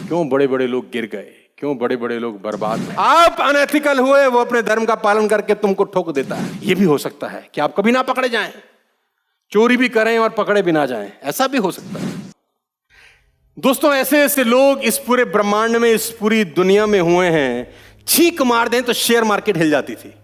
क्यों बड़े बड़े लोग गिर गए, क्यों बड़े बड़े लोग बर्बाद हुए। आप अनएथिकल हुए, वो अपने धर्म का पालन करके तुमको ठोक देता है। ये भी हो सकता है कि आप कभी ना पकड़े जाएं, चोरी भी करें और पकड़े भी ना जाएं, ऐसा भी हो सकता है। दोस्तों, ऐसे ऐसे लोग इस पूरे ब्रह्मांड में, इस पूरी दुनिया में हुए हैं, छींक मार दें तो शेयर मार्केट हिल जाती थी।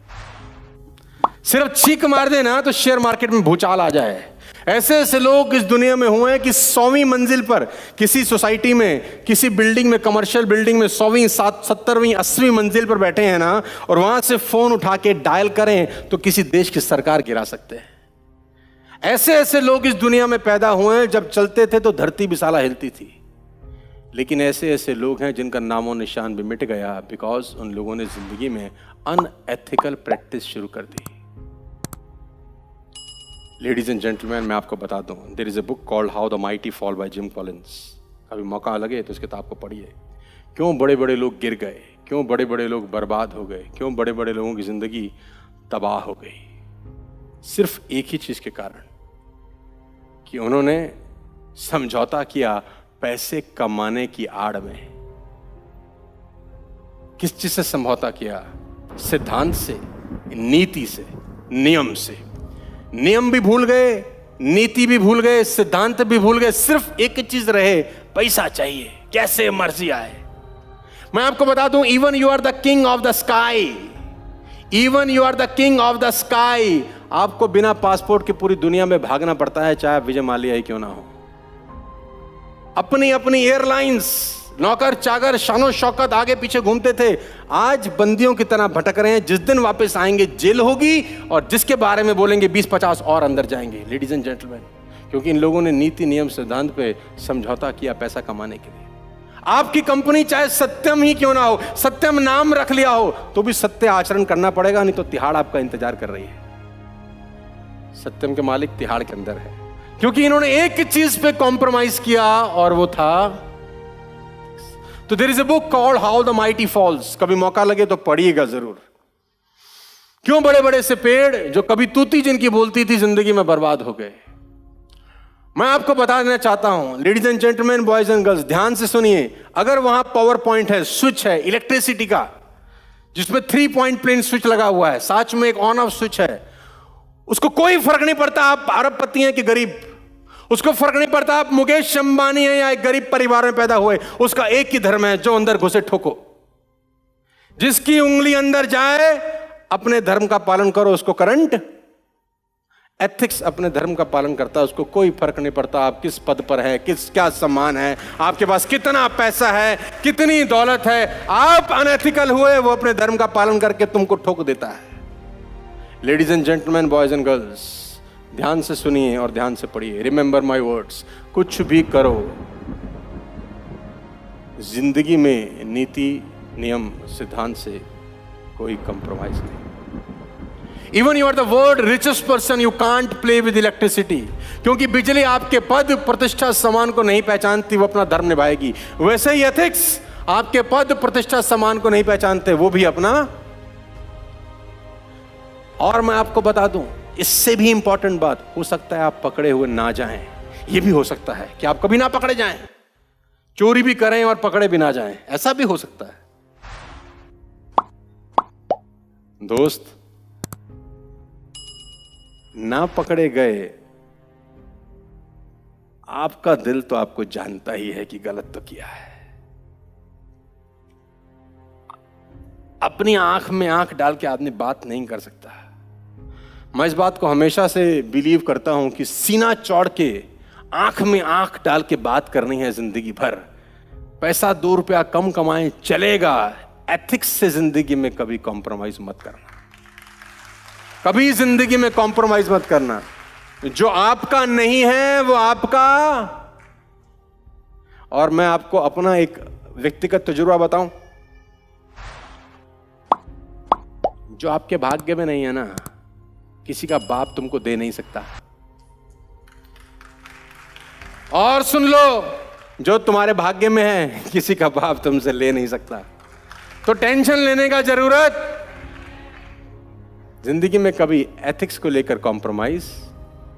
सिर्फ छींक मार देना तो शेयर मार्केट में भूचाल आ जाए। ऐसे ऐसे लोग इस दुनिया में हुए हैं कि 100वीं मंजिल पर किसी सोसाइटी में, किसी बिल्डिंग में, कमर्शियल बिल्डिंग में 100वीं, 70वीं, 80वीं मंजिल पर बैठे हैं ना, और वहां से फोन उठा के डायल करें तो किसी देश की सरकार गिरा सकते हैं। ऐसे ऐसे लोग इस दुनिया में पैदा हुए हैं, जब चलते थे तो धरती भी साला हिलती थी। लेकिन ऐसे ऐसे लोग हैं जिनका नामो निशान भी मिट गया, बिकॉज उन लोगों ने जिंदगी में अनएथिकल प्रैक्टिस शुरू कर दी। लेडीज एंड जेंटलमैन, मैं आपको बता दूं, there is a book called how the mighty fall by Jim Collins. कभी मौका लगे तो इस किताब को पढ़िए। क्यों बड़े बड़े लोग गिर गए, क्यों बड़े बड़े लोग बर्बाद हो गए, क्यों बड़े बड़े लोगों की जिंदगी तबाह हो गई, सिर्फ एक ही चीज के कारण कि उन्होंने समझौता किया पैसे कमाने की आड़ में। किस चीज से समझौता किया? सिद्धांत से, नीति से, नियम से। नियम भी भूल गए, नीति भी भूल गए, सिद्धांत भी भूल गए, सिर्फ एक चीज रहे, पैसा चाहिए, कैसे मर्जी आए। मैं आपको बता दूं, even you are the king of the sky, even you are the king of the sky, आपको बिना पासपोर्ट के पूरी दुनिया में भागना पड़ता है, चाहे विजय माल्या ही क्यों ना हो। अपनी अपनी एयरलाइंस, नौकर चाकर, शानो शौकत आगे पीछे घूमते थे, आज बंदियों की तरह भटक रहे हैं। जिस दिन वापस आएंगे जेल होगी, और जिसके बारे में बोलेंगे 20-50 और अंदर जाएंगे। लेडीज एंड जेंटलमैन, क्योंकि इन लोगों ने नीति, नियम, सिद्धांत पे समझौता किया पैसा कमाने के लिए। आपकी कंपनी चाहे सत्यम ही क्यों ना हो, सत्यम नाम रख लिया हो, तो भी सत्य आचरण करना पड़ेगा, नहीं तो तिहाड़ आपका इंतजार कर रही है। सत्यम के मालिक तिहाड़ के अंदर है, क्योंकि इन्होंने एक चीज पे कॉम्प्रोमाइज किया, और वो था, तो there is a book called how the mighty falls. कभी मौका लगे तो पढ़िएगा जरूर। क्यों बड़े बड़े से पेड़ जो कभी तूती जिनकी बोलती थी, जिंदगी में बर्बाद हो गए। मैं आपको बता देना चाहता हूं, ladies and gentleman, boys and girls, ध्यान से सुनिए। अगर वहां पावर पॉइंट है, स्विच है इलेक्ट्रिसिटी का, जिसमें 3 पॉइंट प्लेन स्विच लगा हुआ है, साथ में एक ऑन ऑफ स्विच है, उसको कोई फर्क नहीं पड़ता आप अरबपति हैं कि गरीब, उसको फर्क नहीं पड़ता आप मुकेश अंबानी हैं या एक गरीब परिवार में पैदा हुए, उसका एक ही धर्म है, जो अंदर घुसे ठोको। जिसकी उंगली अंदर जाए, अपने धर्म का पालन करो, उसको करंट। एथिक्स अपने धर्म का पालन करता है, उसको कोई फर्क नहीं पड़ता आप किस पद पर है, किस क्या सम्मान है, आपके पास कितना पैसा है, कितनी दौलत है। आप अनएथिकल हुए, वो अपने धर्म का पालन करके तुमको ठोक देता है। Ladies and gentleman, boys and girls, ध्यान से सुनिए और ध्यान से पढ़िए। रिमेंबर माय वर्ड्स, कुछ भी करो, जिंदगी में नीति, नियम, सिद्धांत से कोई कंप्रोमाइज नहीं। Even you are the world richest person, you can't play with electricity, क्योंकि बिजली आपके पद, प्रतिष्ठा, सम्मान को नहीं पहचानती, वो अपना धर्म निभाएगी। वैसे ही एथिक्स आपके पद, प्रतिष्ठा, सम्मान को नहीं पहचानते, वो भी अपना। और मैं आपको बता दूं, इससे भी इंपॉर्टेंट बात, हो सकता है आप पकड़े हुए ना जाएं। यह भी हो सकता है कि आप कभी ना पकड़े जाएं, चोरी भी करें और पकड़े भी ना जाएं, ऐसा भी हो सकता है। दोस्त, ना पकड़े गए, आपका दिल तो आपको जानता ही है कि गलत तो किया है। अपनी आंख में आंख डाल के आदमी बात नहीं कर सकता। मैं इस बात को हमेशा से बिलीव करता हूं कि सीना चौड़ के आंख में आंख डाल के बात करनी है जिंदगी भर। पैसा 2 रुपया कम कमाएं चलेगा, एथिक्स से जिंदगी में कभी कॉम्प्रोमाइज मत करना, कभी जिंदगी में कॉम्प्रोमाइज मत करना। जो आपका नहीं है वो आपका। और मैं आपको अपना एक व्यक्तिगत तजुर्बा बताऊं, जो आपके भाग्य में नहीं है ना, किसी का बाप तुमको दे नहीं सकता। और सुन लो, जो तुम्हारे भाग्य में है किसी का बाप तुमसे ले नहीं सकता। तो टेंशन लेने का जरूरत, जिंदगी में कभी एथिक्स को लेकर कॉम्प्रोमाइज।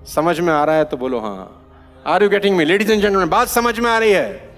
समझ में आ रहा है तो बोलो हाँ। Are you getting me? Ladies and gentleman, बात समझ में आ रही है?